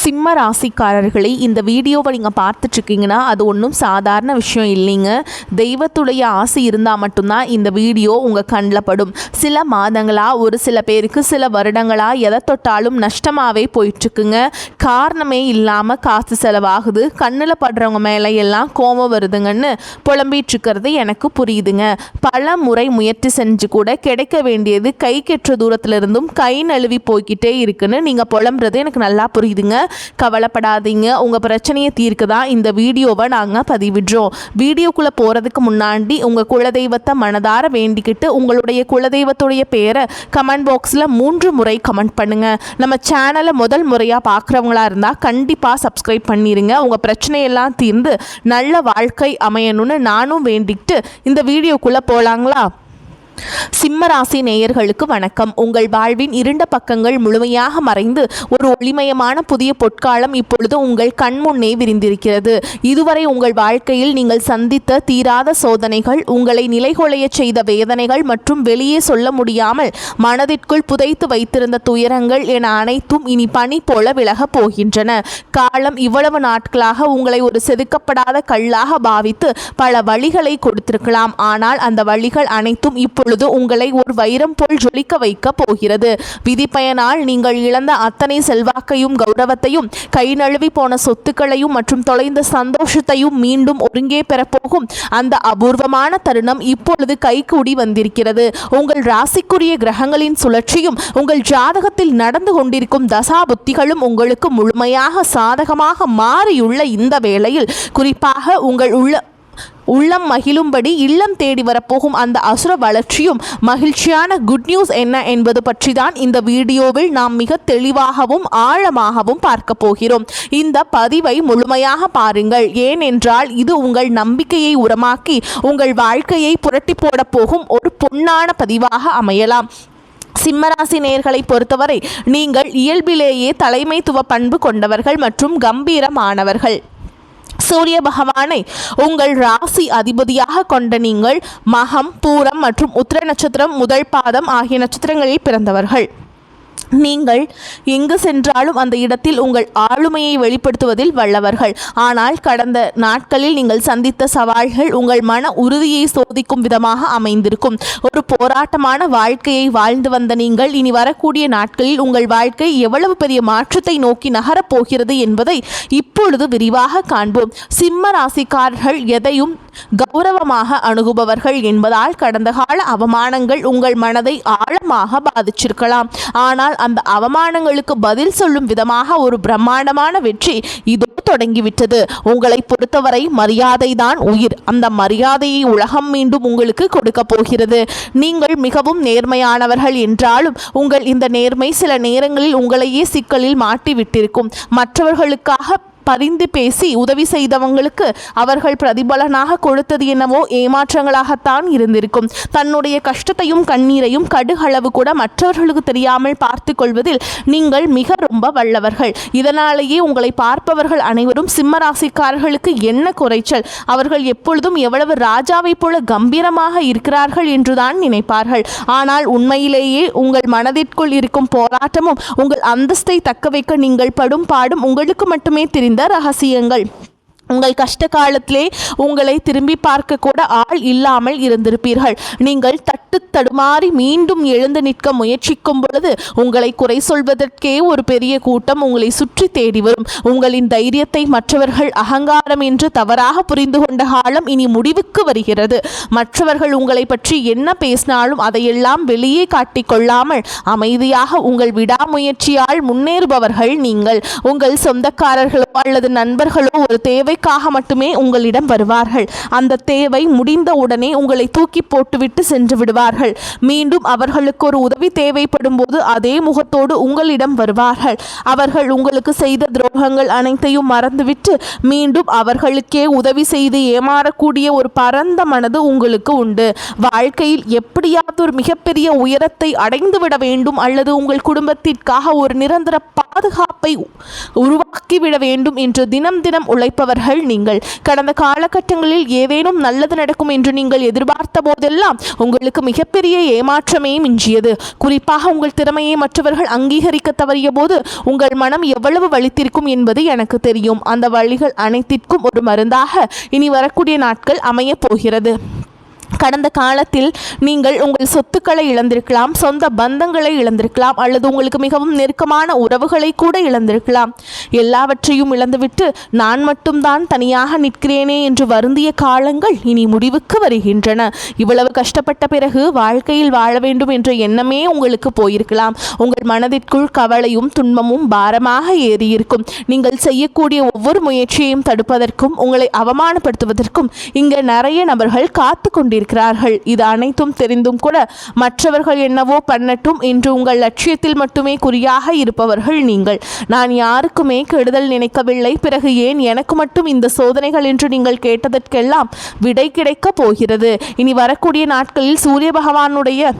சிம்ம ராசிக்காரர்களை இந்த வீடியோவை நீங்கள் பார்த்துட்ருக்கீங்கன்னா அது ஒன்றும் சாதாரண விஷயம் இல்லைங்க. தெய்வத்துடைய ஆசை இருந்தால் மட்டும்தான் இந்த வீடியோ உங்கள் கண்ணில் படும். சில மாதங்களாக, ஒரு சில பேருக்கு சில வருடங்களாக எதை தொட்டாலும் நஷ்டமாகவே போயிட்டுருக்குங்க. காரணமே இல்லாமல் காசு செலவாகுது, கண்ணில் படுறவங்க மேலே எல்லாம் கோபம் வருதுங்கன்னு புலம்பிகிட்ருக்கிறது எனக்கு புரியுதுங்க. பல முறை முயற்சி செஞ்சு கூட கிடைக்க வேண்டியது கை கெற்ற தூரத்திலிருந்தும் கை நழுவி போய்கிட்டே இருக்குன்னு நீங்கள் புலம்புறது எனக்கு நல்லா புரியுதுங்க. கவலைப்படாதீங்க, உங்கள் பிரச்சனையை தீர்க்க தான் இந்த வீடியோவை நாங்கள் பதிவிடுறோம். வீடியோக்குள்ளே போகிறதுக்கு முன்னாடி உங்கள் குலதெய்வத்தை மனதார வேண்டிக்கிட்டு உங்களுடைய குலதெய்வத்துடைய பேரை கமெண்ட் பாக்ஸில் 3 முறை கமெண்ட் பண்ணுங்கள். நம்ம சேனலை முதல் முறையாக பார்க்குறவங்களா இருந்தால் கண்டிப்பாக சப்ஸ்கிரைப் பண்ணிடுங்க. உங்கள் பிரச்சனையெல்லாம் தீர்ந்து நல்ல வாழ்க்கை அமையணும்னு நானும் வேண்டிக்கிட்டு இந்த வீடியோக்குள்ளே போகலாங்களா? சிம்மராசி நேயர்களுக்கு வணக்கம். உங்கள் வாழ்வின் இருண்ட பக்கங்கள் முழுமையாக மறைந்து ஒரு ஒளிமயமான புதிய பொற்காலம் இப்பொழுது உங்கள் கண்முன்னே விரிந்திருக்கிறது. இதுவரை உங்கள் வாழ்க்கையில் நீங்கள் சந்தித்த தீராத சோதனைகள், உங்களை நிலைகுலைய செய்த வேதனைகள் மற்றும் வெளியே சொல்ல முடியாமல் மனதிற்குள் புதைத்து வைத்திருந்த துயரங்கள் என அனைத்தும் இனி பனி போல விலகப் போகின்றன. காலம் இவ்வளவு நாட்களாக உங்களை ஒரு செதுக்கப்படாத கல்லாக பாவித்து பல வழிகளை கொடுத்திருக்கலாம். ஆனால் அந்த வழிகள் அனைத்தும் இப்பொழுது உங்களை ஒரு வைரம் போல் ஜொலிக்க வைக்க போகிறது. விதிப்பயனால் நீங்கள் இழந்த அத்தனை செல்வாக்கையும் கௌரவத்தையும், கை நழுவி போன சொத்துக்களையும் மற்றும் தொலைந்த சந்தோஷத்தையும் மீண்டும் ஒருங்கே பெறப்போகும் அந்த அபூர்வமான தருணம் இப்பொழுது கைகூடி வந்திருக்கிறது. உங்கள் ராசிக்குரிய கிரகங்களின் சுழற்சியும் உங்கள் ஜாதகத்தில் நடந்து கொண்டிருக்கும் தசாபுத்திகளும் உங்களுக்கு முழுமையாக சாதகமாக மாறியுள்ள இந்த வேளையில் குறிப்பாக உங்கள் உள்ளம் மகிழும்படி இல்லம் தேடி வரப்போகும் அந்த அசுர வளர்ச்சியும் மகிழ்ச்சியான குட் நியூஸ் என்ன என்பது பற்றி தான் இந்த வீடியோவில் நாம் மிக தெளிவாகவும் ஆழமாகவும் பார்க்க போகிறோம். இந்த பதிவை முழுமையாக பாருங்கள். ஏனென்றால் இது உங்கள் நம்பிக்கையை உரமாக்கி உங்கள் வாழ்க்கையை புரட்டி போட போகும் ஒரு பொன்னான பதிவாக அமையலாம். சிம்மராசி நேயர்களை பொறுத்தவரை நீங்கள் இயல்பிலேயே தலைமைத்துவ பண்பு கொண்டவர்கள் மற்றும் கம்பீரமானவர்கள். சூரிய பகவானை உங்கள் ராசி அதிபதியாக கொண்ட நீங்கள் மகம், பூரம் மற்றும் உத்திர நட்சத்திரம் முதல் பாதம் ஆகிய நட்சத்திரங்களில் பிறந்தவர்கள். நீங்கள் எங்கு சென்றாலும் அந்த இடத்தில் உங்கள் ஆளுமையை வெளிப்படுத்துவதில் வல்லவர்கள். ஆனால் கடந்த நாட்களில் நீங்கள் சந்தித்த சவால்கள் உங்கள் மன உறுதியை சோதிக்கும் விதமாக அமைந்திருக்கும். ஒரு போராட்டமான வாழ்க்கையை வாழ்ந்து வந்த நீங்கள் இனி வரக்கூடிய நாட்களில் உங்கள் வாழ்க்கை எவ்வளவு பெரிய மாற்றத்தை நோக்கி நகரப்போகிறது என்பதை இப்பொழுது விரிவாக காண்போம். சிம்ம ராசிக்காரர்கள் எதையும் கௌரவமாக அணுகுபவர்கள் என்பதால் கடந்த கால அவமானங்கள் உங்கள் மனதை ஆழமாக பாதிச்சிருக்கலாம். ஆனால் அந்த அவமானங்களுக்கு பதில் சொல்லும் விதமாக ஒரு பிரம்மாண்டமான வெற்றி இதோ தொடங்கிவிட்டது. உங்களை பொறுத்தவரை மரியாதை தான் உயிர். அந்த மரியாதையை உலகம் மீண்டும் உங்களுக்கு கொடுக்க போகிறது. நீங்கள் மிகவும் நேர்மையானவர்கள் என்றாலும் உங்கள் இந்த நேர்மை சில நேரங்களில் உங்களையே சிக்கலில் மாட்டிவிட்டிருக்கும். மற்றவர்களுக்காக பரிந்து பேசி உதவி செய்தவங்களுக்கு அவர்கள் பிரதிபலனாக கொடுத்தது என்னவோ ஏமாற்றங்களாகத்தான் இருந்திருக்கும். தன்னுடைய கஷ்டத்தையும் கண்ணீரையும் கடுகளவு கூட மற்றவர்களுக்கு தெரியாமல் பார்த்து கொள்வதில் நீங்கள் மிக ரொம்ப வல்லவர்கள். இதனாலேயே உங்களை பார்ப்பவர்கள் அனைவரும் சிம்மராசிக்காரர்களுக்கு என்ன குறைச்சல், அவர்கள் எப்பொழுதும் எவ்வளவு ராஜாவை போல கம்பீரமாக இருக்கிறார்கள் என்றுதான் நினைப்பார்கள். ஆனால் உண்மையிலேயே உங்கள் மனதிற்குள் இருக்கும் போராட்டமும் உங்கள் அந்தஸ்தை தக்க வைக்க நீங்கள் படும் பாடும் உங்களுக்கு மட்டுமே தெரியும் ரகசியங்கள். உங்கள் கஷ்ட காலத்திலே உங்களை திரும்பி பார்க்க கூட ஆள் இல்லாமல் இருந்திருப்பீர்கள். நீங்கள் தட்டு தடுமாறி மீண்டும் எழுந்து நிற்க முயற்சிக்கும் பொழுது உங்களை குறை சொல்வதற்கே ஒரு பெரிய கூட்டம் உங்களை சுற்றி தேடி வரும். உங்களின் தைரியத்தை மற்றவர்கள் அகங்காரம் என்று தவறாக புரிந்து கொண்ட காலம் இனி முடிவுக்கு வருகிறது. மற்றவர்கள் உங்களை பற்றி என்ன பேசினாலும் அதையெல்லாம் வெளியே காட்டிக்கொள்ளாமல் அமைதியாக உங்கள் விடாமுயற்சியால் முன்னேறுபவர்கள் நீங்கள். உங்கள் சொந்தக்காரர்களோ அல்லது நண்பர்களோ ஒரு தேவை மட்டுமே உங்களிடம் வருவார்கள். அந்த தேவை முடிந்த உடனே உங்களை தூக்கி போட்டுவிட்டு சென்று விடுவார்கள். மீண்டும் அவர்களுக்கு ஒரு உதவி தேவைப்படும் போது அதே முகத்தோடு உங்களிடம் வருவார்கள். அவர்கள் உங்களுக்கு செய்த துரோகங்கள் அனைத்தையும் மறந்துவிட்டு மீண்டும் அவர்களுக்கே உதவி செய்து ஏமாறக்கூடிய ஒரு பரந்த மனது உங்களுக்கு உண்டு. வாழ்க்கையில் எப்படியாவது ஒரு மிகப்பெரிய உயரத்தை அடைந்துவிட வேண்டும் அல்லது உங்கள் குடும்பத்திற்காக ஒரு நிரந்தர பாதுகாப்பை உருவாக்கிவிட வேண்டும் என்று தினம் தினம் உழைப்பவர்கள் இருப்பவர்கள் நீங்கள். கடந்த காலகட்டங்களில் ஏதேனும் நல்லது நடக்கும் என்று நீங்கள் எதிர்பார்த்த போதெல்லாம் உங்களுக்கு மிகப்பெரிய ஏமாற்றமே மிஞ்சியது. குறிப்பாக உங்கள் திறமையை மற்றவர்கள் அங்கீகரிக்க தவறிய போது உங்கள் மனம் எவ்வளவு வலித்திருக்கும் என்பது எனக்கு தெரியும். அந்த வழிகள் அனைத்திற்கும் ஒரு மருந்தாக இனி வரக்கூடிய நாட்கள் அமைய போகிறது. கடந்த காலத்தில் நீங்கள் உங்கள் சொத்துக்களை இழந்திருக்கலாம், சொந்த பந்தங்களை இழந்திருக்கலாம், அல்லது உங்களுக்கு மிகவும் நெருக்கமான உறவுகளை கூட இழந்திருக்கலாம். எல்லாவற்றையும் இழந்துவிட்டு நான் மட்டும்தான் தனியாக நிற்கிறேனே என்று வருந்திய காலங்கள் இனி முடிவுக்கு வருகின்றன. இவ்வளவு கஷ்டப்பட்ட பிறகு வாழ்க்கையில் வாழ வேண்டும் என்ற எண்ணமே உங்களுக்கு போயிருக்கலாம். உங்கள் மனதிற்குள் கவலையும் துன்பமும் பாரமாக ஏறியிருக்கும். நீங்கள் செய்யக்கூடிய ஒவ்வொரு முயற்சியையும் தடுப்பதற்கும் உங்களை அவமானப்படுத்துவதற்கும் இங்கே நிறைய நபர்கள் காத்து கொண்டிருக்கிறார்கள். இது அனைத்தும் தெரிந்தும் கூட மற்றவர்கள் என்னவோ பண்ணட்டும் என்று உங்கள் லட்சியத்தில் மட்டுமே குறியாக இருப்பவர்கள் நீங்கள். நான் யாருக்குமே கெடுதல் நினைக்கவில்லை, பிறகு ஏன் எனக்கு மட்டும் இந்த சோதனைகள் என்று நீங்கள் கேட்டதற்கெல்லாம் விடை கிடைக்கப் போகிறது. இனி வரக்கூடிய நாட்களில் சூரிய பகவானுடைய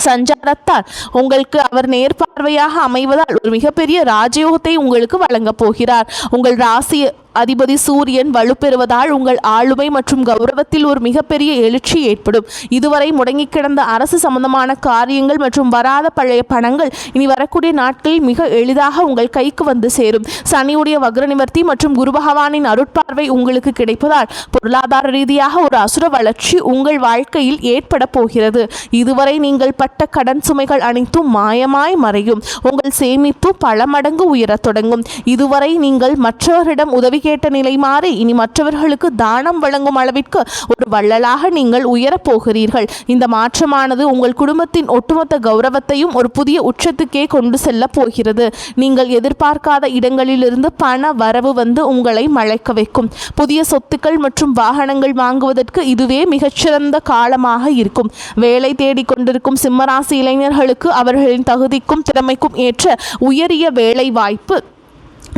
சஞ்சாரத்தால் உங்களுக்கு அவர் நேர்பார்வையாக அமைவதால் ஒரு மிகப்பெரிய ராஜயோகத்தை உங்களுக்கு வழங்கப் போகிறார். உங்கள் ராசி அதிபதி சூரியன் வலுப்பெறுவதால் உங்கள் ஆளுமை மற்றும் கௌரவத்தில் ஒரு மிகப்பெரிய எழுச்சி ஏற்படும். இதுவரை முடங்கி கிடந்த அரசு சம்பந்தமான காரியங்கள் மற்றும் வராத பழைய பணங்கள் இனி வரக்கூடிய நாட்களில் மிக எளிதாக உங்கள் கைக்கு வந்து சேரும். சனியுடைய வக்ர நிவர்த்தி மற்றும் குரு பகவானின் அருட்பார்வை உங்களுக்கு கிடைப்பதால் பொருளாதார ரீதியாக ஒரு அசுர வளர்ச்சி உங்கள் வாழ்க்கையில் ஏற்பட போகிறது. இதுவரை நீங்கள் பட்ட கடன் சுமைகள் அனைத்தும் மாயமாய் மறையும். உங்கள் சேமிப்பு பல மடங்கு உயரத் தொடங்கும். இதுவரை நீங்கள் மற்றவரிடம் உதவி கேட்ட நிலை மாறி இனி மற்றவர்களுக்கு தானம் வழங்கும் அளவிற்கு ஒரு வள்ளலாக நீங்கள் உயரப் போகிறீர்கள். இந்த மாற்றமானது உங்கள் குடும்பத்தின் ஒட்டுமொத்த கௌரவத்தையும் ஒரு புதிய உச்சத்துக்கே கொண்டு செல்ல போகிறது. நீங்கள் எதிர்பார்க்காத இடங்களிலிருந்து பண வரவு வந்து உங்களை மழைக்க வைக்கும். புதிய சொத்துக்கள் மற்றும் வாகனங்கள் வாங்குவதற்கு இதுவே மிகச்சிறந்த காலமாக இருக்கும். வேலை தேடிக் கொண்டிருக்கும் சிம்மராசி இளைஞர்களுக்கு அவர்களின் தகுதிக்கும் திறமைக்கும் ஏற்ற உயரிய வேலை வாய்ப்பு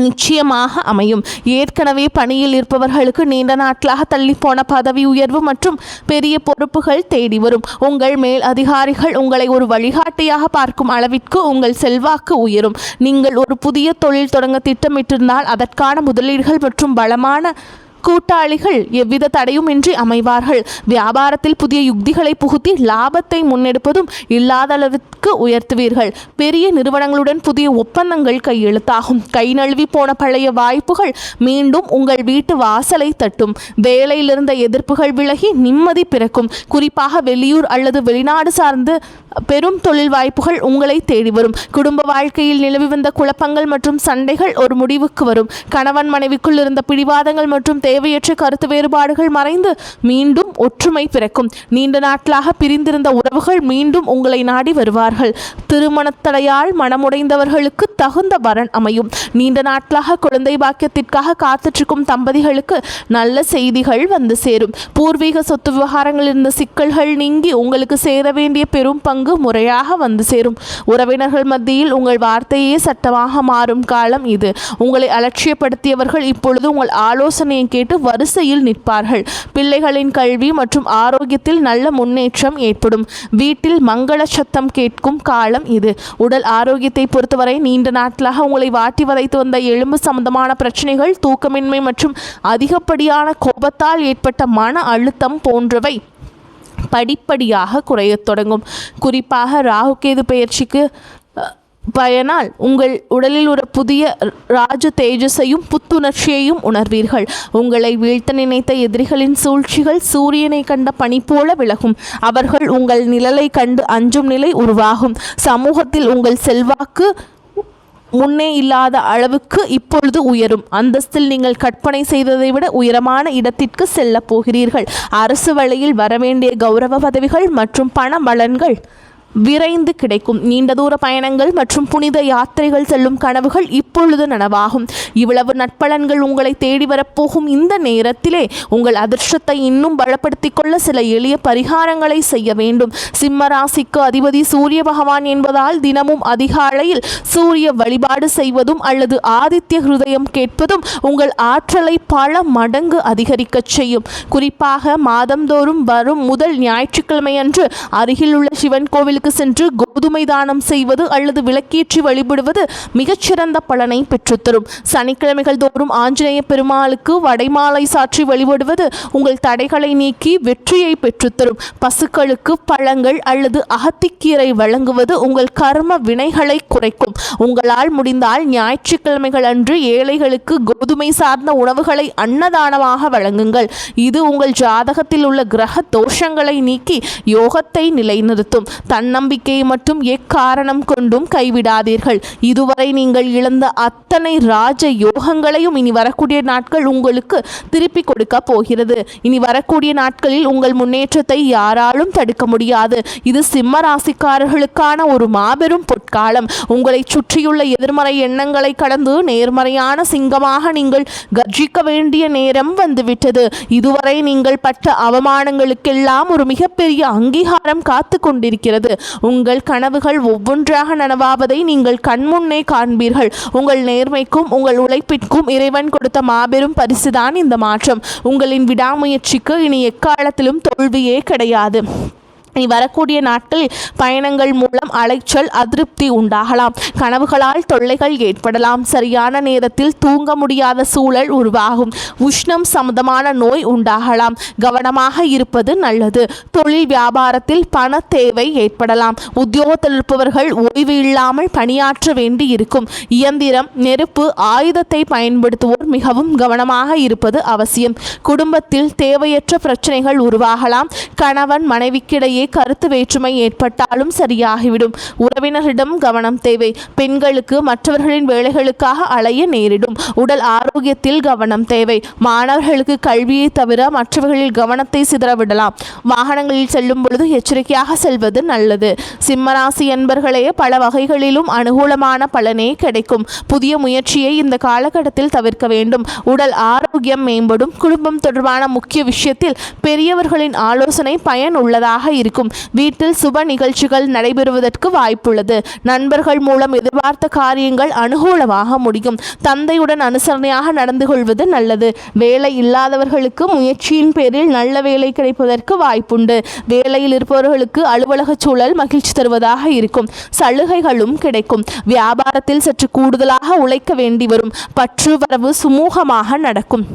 நிச்சயமாக அமையும். ஏற்கனவே பணியில் இருப்பவர்களுக்கு நீண்ட நாட்களாக தள்ளிப்போன பதவி உயர்வு மற்றும் பெரிய பொறுப்புகள் தேடி வரும். உங்கள் மேல் அதிகாரிகள் உங்களை ஒரு வழிகாட்டியாக பார்க்கும் அளவிற்கு உங்கள் செல்வாக்கு உயரும். நீங்கள் ஒரு புதிய தொழில் தொடங்க திட்டமிட்டிருந்தால் அதற்கான முதலீடுகள் மற்றும் பலமான கூட்டாளிகள் எவ்வித தடையுமின்றி அமைவார்கள். வியாபாரத்தில் புதிய யுக்திகளை புகுத்தி லாபத்தை முன்னெடுப்பதும் இல்லாத அளவிற்கு உயர்த்துவீர்கள். பெரிய நிறுவனங்களுடன் புதிய ஒப்பந்தங்கள் கையெழுத்தாகும். கை நழுவி போன பழைய வாய்ப்புகள் மீண்டும் உங்கள் வீட்டு வாசலை தட்டும். வேலையிலிருந்த எதிர்ப்புகள் விலகி நிம்மதி பிறக்கும். குறிப்பாக வெளியூர் அல்லது வெளிநாடு சார்ந்து பெரும் தொழில் வாய்ப்புகள் உங்களை தேடி வரும். குடும்ப வாழ்க்கையில் நிலவி வந்த குழப்பங்கள் மற்றும் சண்டைகள் ஒரு முடிவுக்கு வரும். கணவன் மனைவிக்குள் இருந்த பிடிவாதங்கள் மற்றும் தேவையற்ற கருத்து வேறுபாடுகள் மறைந்து மீண்டும் ஒற்றுமை பிறக்கும். நீண்ட நாட்களாக பிரிந்திருந்த உறவுகள் மீண்டும் உங்களை நாடி வருவார்கள். திருமணத்தடையால் மனமுடைந்தவர்களுக்கு தகுந்த வரன் அமையும். நீண்ட நாட்களாக குழந்தை பாக்கியத்திற்காக காத்துற்றிருக்கும் தம்பதிகளுக்கு நல்ல செய்திகள் வந்து சேரும். பூர்வீக சொத்து விவகாரங்களில் இருந்த சிக்கல்கள் நீங்கி உங்களுக்கு சேர வேண்டிய பெரும் பங்கு முறையாக வந்து சேரும். உறவினர்கள் மத்தியில் உங்கள் வார்த்தையே சட்டமாக மாறும் காலம் இது. உங்களை அலட்சியப்படுத்தியவர்கள் இப்பொழுது உங்கள் ஆலோசனையை கேட்டு வரிசையில் நிற்பார்கள். பிள்ளைகளின் கல்வி மற்றும் ஆரோக்கியத்தில் நல்ல முன்னேற்றம் ஏற்படும். வீட்டில் மங்கள சத்தம் கேட்கும் காலம் இது. உடல் ஆரோக்கியத்தை பொறுத்தவரை நீண்ட நாட்களாக உங்களை வாட்டி வதைத்து வந்த எலும்பு சம்பந்தமான பிரச்சனைகள், தூக்கமின்மை மற்றும் அதிகப்படியான கோபத்தால் ஏற்பட்ட மன அழுத்தம் போன்றவை படிப்படியாக குறையத் தொடங்கும். குறிப்பாக ராகுகேது பெயர்ச்சிக்கு பயனால் உங்கள் உடலில் ஒரு புதிய ராஜ தேஜஸையும் புத்துணர்ச்சியையும் உணர்வீர்கள். உங்களை வீழ்த்த நினைத்த எதிரிகளின் சூழ்ச்சிகள் சூரியனை கண்ட பனி போல விலகும். அவர்கள் உங்கள் நிழலை கண்டு அஞ்சும் நிலை உருவாகும். சமூகத்தில் உங்கள் செல்வாக்கு முன்னே இல்லாத அளவுக்கு இப்பொழுது உயரும். அந்தஸ்தில் நீங்கள் கற்பனை செய்ததை விட உயரமான இடத்திற்கு செல்ல போகிறீர்கள். அரசு வழியில் வரவேண்டிய கௌரவ பதவிகள் மற்றும் பண பலன்கள் விரைந்து கிடைக்கும். நீண்ட தூர பயணங்கள் மற்றும் புனித யாத்திரைகள் செல்லும் கனவுகள் இப்பொழுது நனவாகும். இவ்வளவு நட்பலன்கள் உங்களை தேடி வரப்போகும் இந்த நேரத்திலே உங்கள் அதிர்ஷ்டத்தை இன்னும் பலப்படுத்திக் கொள்ள சில எளிய பரிகாரங்களை செய்ய வேண்டும். சிம்ம ராசிக்கு அதிபதி சூரிய பகவான் என்பதால் தினமும் அதிகாலையில் சூரிய வழிபாடு செய்வதும் அல்லது ஆதித்ய ஹிருதயம் கேட்பதும் உங்கள் ஆற்றலை பல மடங்கு அதிகரிக்கச் செய்யும். குறிப்பாக மாதந்தோறும் வரும் முதல் ஞாயிற்றுக்கிழமை அன்று அருகில் உள்ள சிவன் கோவில் கோவிலுக்கு சென்று கோதுமை தானம் செய்வது அல்லது விளக்கேற்றி வழிபடுவது மிகச்சிறந்த பலனை பெற்றுத்தரும். சனிக்கிழமைகள் தோறும் ஆஞ்சநேய பெருமாளுக்கு வடைமாலை சாற்றி வழிபடுவது உங்கள் தடைகளை நீக்கி வெற்றியை பெற்றுத்தரும். பசுக்களுக்கு பழங்கள் அல்லது அகத்திக்கீரை வழங்குவது உங்கள் கர்ம வினைகளை குறைக்கும். உங்களால் முடிந்தால் ஞாயிற்றுக்கிழமைகள் அன்று ஏழைகளுக்கு கோதுமை சார்ந்த உணவுகளை அன்னதானமாக வழங்குங்கள். இது உங்கள் ஜாதகத்தில் உள்ள கிரக தோஷங்களை நீக்கி யோகத்தை நிலைநிறுத்தும். தன்னம்பிக்கையை மட்டும் எக்காரணம் கொண்டும் கைவிடாதீர்கள். இதுவரை நீங்கள் இழந்த அத்தனை ராஜ யோகங்களையும் இனி வரக்கூடிய நாட்கள் உங்களுக்கு திருப்பி கொடுக்க போகிறது. இனி வரக்கூடிய நாட்களில் உங்கள் முன்னேற்றத்தை யாராலும் தடுக்க முடியாது. இது சிம்ம ராசிக்காரர்களுக்கான ஒரு மாபெரும் பொற்காலம். உங்களை சுற்றியுள்ள எதிர்மறை எண்ணங்களை கடந்து நேர்மறையான சிங்கமாக நீங்கள் கர்ஜிக்க வேண்டிய நேரம் வந்துவிட்டது. இதுவரை நீங்கள் பட்ட அவமானங்களுக்கெல்லாம் ஒரு மிகப்பெரிய அங்கீகாரம் காத்து கொண்டிருக்கிறது. உங்கள் கனவுகள் ஒவ்வொன்றாக நனவாவதை நீங்கள் கண்முன்னே காண்பீர்கள். உங்கள் நேர்மைக்கும் உங்கள் உழைப்பிற்கும் இறைவன் கொடுத்த மாபெரும் பரிசுதான் இந்த மாற்றம். உங்களின் விடாமுயற்சிக்கு இனி எக்காலத்திலும் தோல்வியே கிடையாது. இனி வரக்கூடிய நாட்களில் பயணங்கள் மூலம் அலைச்சல் அதிருப்தி உண்டாகலாம். கனவுகளால் தொல்லைகள் ஏற்படலாம். சரியான நேரத்தில் தூங்க முடியாத சூழல் உருவாகும். உஷ்ணம் சம்பந்தமான நோய் உண்டாகலாம். கவனமாக இருப்பது நல்லது. தொழில் வியாபாரத்தில் பண தேவை ஏற்படலாம். உத்தியோகத்தில் இருப்பவர்கள் ஓய்வு இல்லாமல் பணியாற்ற வேண்டி இருக்கும். இயந்திரம், நெருப்பு, ஆயுதத்தை பயன்படுத்துவோர் மிகவும் கவனமாக இருப்பது அவசியம். குடும்பத்தில் தேவையற்ற பிரச்சனைகள் உருவாகலாம். கணவன் மனைவிக்கிடையே கருத்து வேற்றுமை ஏற்பட்டாலும் சரியாகிவிடும். உறவினரிடம் கவனம் தேவை. பெண்களுக்கு மற்றவர்களின் வேலைகளுக்காக அலைய நேரிடும். உடல் ஆரோக்கியத்தில் கவனம் தேவை. மாணவர்களுக்கு கல்வியை தவிர மற்றவர்களில் கவனத்தை சிதறவிடலாம். வாகனங்களில் செல்லும் பொழுது எச்சரிக்கையாக செல்வது நல்லது. சிம்மராசி என்பர்களே பல வகைகளிலும் அனுகூலமான பலனே கிடைக்கும். புதிய முயற்சியை இந்த காலகட்டத்தில் தவிர்க்க வேண்டும். உடல் ஆரோக்கியம் மேம்படும். குடும்பம் தொடர்பான முக்கிய விஷயத்தில் பெரியவர்களின் ஆலோசனை பயனுள்ளதாக இருக்கும். வீட்டில் சுப நிகழ்ச்சிகள் நடைபெறுவதற்கு வாய்ப்புள்ளது. நண்பர்கள் மூலம் எதிர்பார்த்த காரியங்கள் அனுகூலமாக முடியும். தந்தையுடன் அனுசரணையாக நடந்து கொள்வது நல்லது. வேலை இல்லாதவர்களுக்கு முயற்சியின் பேரில் நல்ல வேலை கிடைப்பதற்கு வாய்ப்புண்டு. வேலையில் இருப்பவர்களுக்கு அலுவலக சூழல் மகிழ்ச்சி தருவதாக இருக்கும். சலுகைகளும் கிடைக்கும். வியாபாரத்தில் சற்று கூடுதலாக உழைக்க வேண்டி வரும். பற்று வரவு சுமூகமாக நடக்கும்.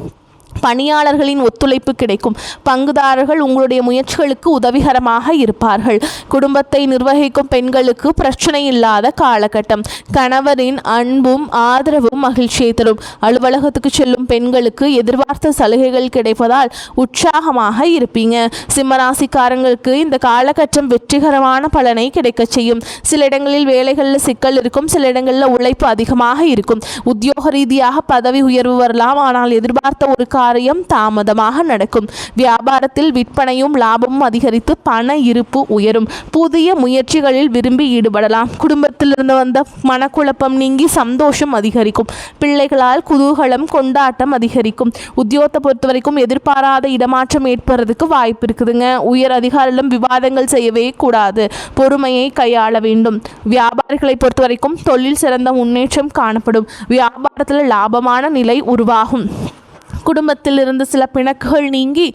பணியாளர்களின் ஒத்துழைப்பு கிடைக்கும். பங்குதாரர்கள் உங்களுடைய முயற்சிகளுக்கு உதவிகரமாக இருப்பார்கள். குடும்பத்தை நிர்வகிக்கும் பெண்களுக்கு பிரச்சனை இல்லாத காலகட்டம். கணவரின் அன்பும் ஆதரவும் மகிழ்ச்சியை தரும். அலுவலகத்துக்கு செல்லும் பெண்களுக்கு எதிர்பார்த்த சலுகைகள் கிடைப்பதால் உற்சாகமாக இருப்பீங்க. சிம்மராசிக்காரங்களுக்கு இந்த காலகட்டம் வெற்றிகரமான பலனை கிடைக்க செய்யும். சில இடங்களில் வேலைகளில் சிக்கல் இருக்கும். சில இடங்களில் உழைப்பு அதிகமாக இருக்கும். உத்தியோக ரீதியாக பதவி உயர்வு வரலாம். ஆனால் எதிர்பார்த்த ஒரு காரியம் தாமதமாக நடக்கும். வியாபாரத்தில் விற்பனையும் லாபமும் அதிகரித்து பண இருப்பு உயரும். புதிய முயற்சிகளில் விரும்பி ஈடுபடலாம். குடும்பத்திலிருந்து வந்த மனக்குழப்பம் நீங்கி சந்தோஷம் அதிகரிக்கும். பிள்ளைகளால் குதூகலம் கொண்டாட்டம் அதிகரிக்கும். உத்தியோகத்தை பொறுத்த வரைக்கும் எதிர்பாராத இடமாற்றம் ஏற்படுறதுக்கு வாய்ப்பு இருக்குதுங்க. உயர் அதிகாரிகளும் விவாதங்கள் செய்யவே கூடாது. பொறுமையை கையாள வேண்டும். வியாபாரிகளை பொறுத்த வரைக்கும் தொழில் சிறந்த முன்னேற்றம் காணப்படும். வியாபாரத்தில் லாபமான நிலை உருவாகும். குடும்பத்தில் இருந்து சில பிணக்குகள் நீங்கி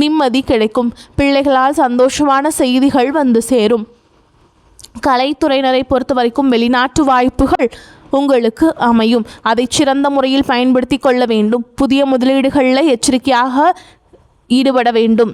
நிம்மதி கிடைக்கும். பிள்ளைகளால் சந்தோஷமான செய்திகள் வந்து சேரும். கலைத்துறையினரை பொறுத்த வரைக்கும் வெளிநாட்டு வாய்ப்புகள் உங்களுக்கு அமையும். அதை சிறந்த முறையில் பயன்படுத்தி கொள்ள வேண்டும். புதிய முதலீடுகளில் எச்சரிக்கையாக ஈடுபட வேண்டும்.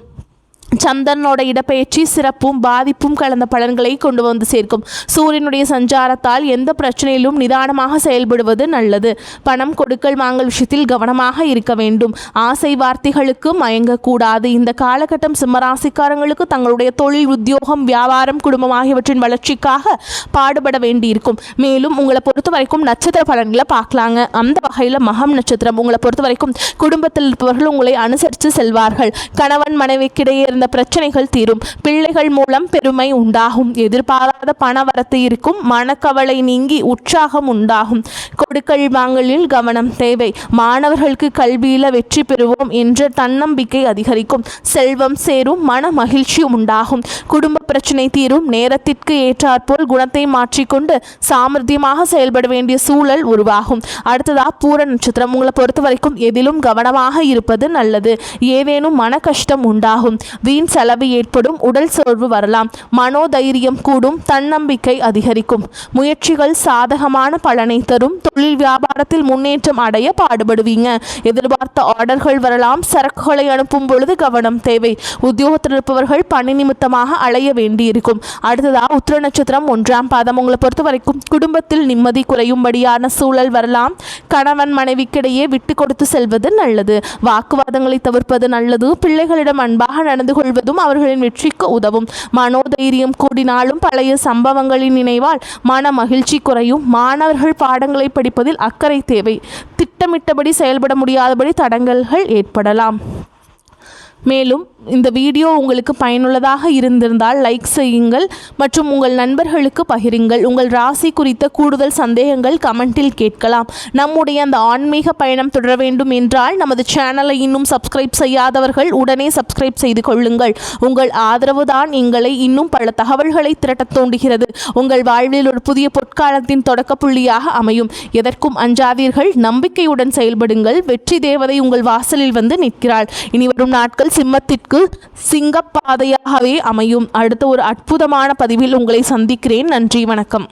சந்திரனோட இடப்பெயர்ச்சி சிறப்பும் பாதிப்பும் கலந்த பலன்களை கொண்டு வந்து சேர்க்கும். சூரியனுடைய சஞ்சாரத்தால் எந்த பிரச்சனையிலும் நிதானமாக செயல்படுவது நல்லது. பணம் கொடுக்கல் வாங்கல் விஷயத்தில் கவனமாக இருக்க வேண்டும். ஆசை வார்த்தைகளுக்கு மயங்கக்கூடாது. இந்த காலகட்டம் சிம்மராசிக்காரங்களுக்கு தங்களுடைய தொழில், உத்தியோகம், வியாபாரம், குடும்பம் ஆகியவற்றின் வளர்ச்சிக்காக பாடுபட வேண்டியிருக்கும். மேலும் உங்களை பொறுத்த வரைக்கும் நட்சத்திர பலன்களை பார்க்கலாங்க. அந்த வகையில் மகம் நட்சத்திரம் உங்களை பொறுத்த வரைக்கும் குடும்பத்தில் இருப்பவர்கள் உங்களை அனுசரித்து செல்வார்கள். கணவன் மனைவிக்கிடையே இருந்த பிரச்சனைகள் தீரும். பிள்ளைகள் மூலம் பெருமை உண்டாகும். எதிர்பாராத பணவரத்து இருக்கும். மனக்கவலை நீங்கி உற்சாகம் உண்டாகும். கொடுக்கல் வாங்கலில் கவனம் தேவை. மாணவர்களுக்கு கல்வியில் வெற்றி பெறுவோம் என்ற தன்னம்பிக்கை அதிகரிக்கும். செல்வம் சேரும். மன மகிழ்ச்சி உண்டாகும். குடும்ப பிரச்சனை தீரும். நேரத்திற்கு ஏற்றாற்போல் குணத்தை மாற்றிக்கொண்டு சாமர்த்தியமாக செயல்பட வேண்டிய சூழல் உருவாகும். அடுத்ததா பூர நட்சத்திரம் உங்களை பொறுத்த வரைக்கும் எதிலும் கவனமாக இருப்பது நல்லது. ஏதேனும் மன கஷ்டம் உண்டாகும். வீண் செலவு ஏற்படும், உடல் சோர்வு வரலாம், மனோதைரியம் கூடும், தன்னம்பிக்கை அதிகரிக்கும், முயற்சிகள் சாதகமான பலனை தரும், தொழில் வியாபாரத்தில் முன்னேற்றம் அடைய பாடுபடுவீங்க, எதிர்பார்த்த ஆர்டர்கள் வரலாம், சரக்குகளை அனுப்பும் பொழுது கவனம் தேவை, உத்தியோகத்தில் இருப்பவர்கள் பணி நிமித்தமாக அலைய வேண்டியிருக்கும். அடுத்ததாக உத்திர நட்சத்திரம் 1ஆம் பாதம். உங்களை பொறுத்த வரைக்கும் குடும்பத்தில் நிம்மதி குறையும்படியான சூழல் வரலாம். கணவன் மனைவிக்கிடையே விட்டு கொடுத்து செல்வது நல்லது, வாக்குவாதங்களை தவிர்ப்பது நல்லது, பிள்ளைகளிடம் அன்பாக நடந்து கொள்வதும் அவர்களின் வெற்றிக்கு உதவும். மனோதைரியம் கூடினாலும் பழைய சம்பவங்களின் நினைவால் மன மகிழ்ச்சி குறையும். மாணவர்கள் பாடங்களை படிப்பதில் அக்கறை தேவை, திட்டமிட்டபடி செயல்பட முடியாதபடி தடங்கல்கள் ஏற்படலாம். மேலும் இந்த வீடியோ உங்களுக்கு பயனுள்ளதாக இருந்திருந்தால் லைக் செய்யுங்கள் மற்றும் உங்கள் நண்பர்களுக்கு பகிருங்கள். உங்கள் ராசி குறித்த கூடுதல் சந்தேகங்கள் கமெண்டில் கேட்கலாம். நம்முடைய அந்த ஆன்மீக பயணம் தொடர வேண்டும் என்றால் நமது சேனலை இன்னும் சப்ஸ்கிரைப் செய்யாதவர்கள் உடனே சப்ஸ்கிரைப் செய்து கொள்ளுங்கள். உங்கள் ஆதரவு தான் எங்களை இன்னும் பல தகவல்களை திரட்டத் தோன்றுகிறது. உங்கள் வாழ்வில் ஒரு புதிய பொற்காலத்தின் தொடக்க புள்ளியாக அமையும். எதற்கும் அஞ்சாதீர்கள், நம்பிக்கையுடன் செயல்படுங்கள். வெற்றி தேவதை உங்கள் வாசலில் வந்து நிற்கிறாள். இனி வரும் நாட்கள் சிம்மத்திற்கு சிங்கப்பாதையாகவே அமையும். அடுத்த ஒரு அற்புதமான பதிவில் உங்களை சந்திக்கிறேன். நன்றி, வணக்கம்.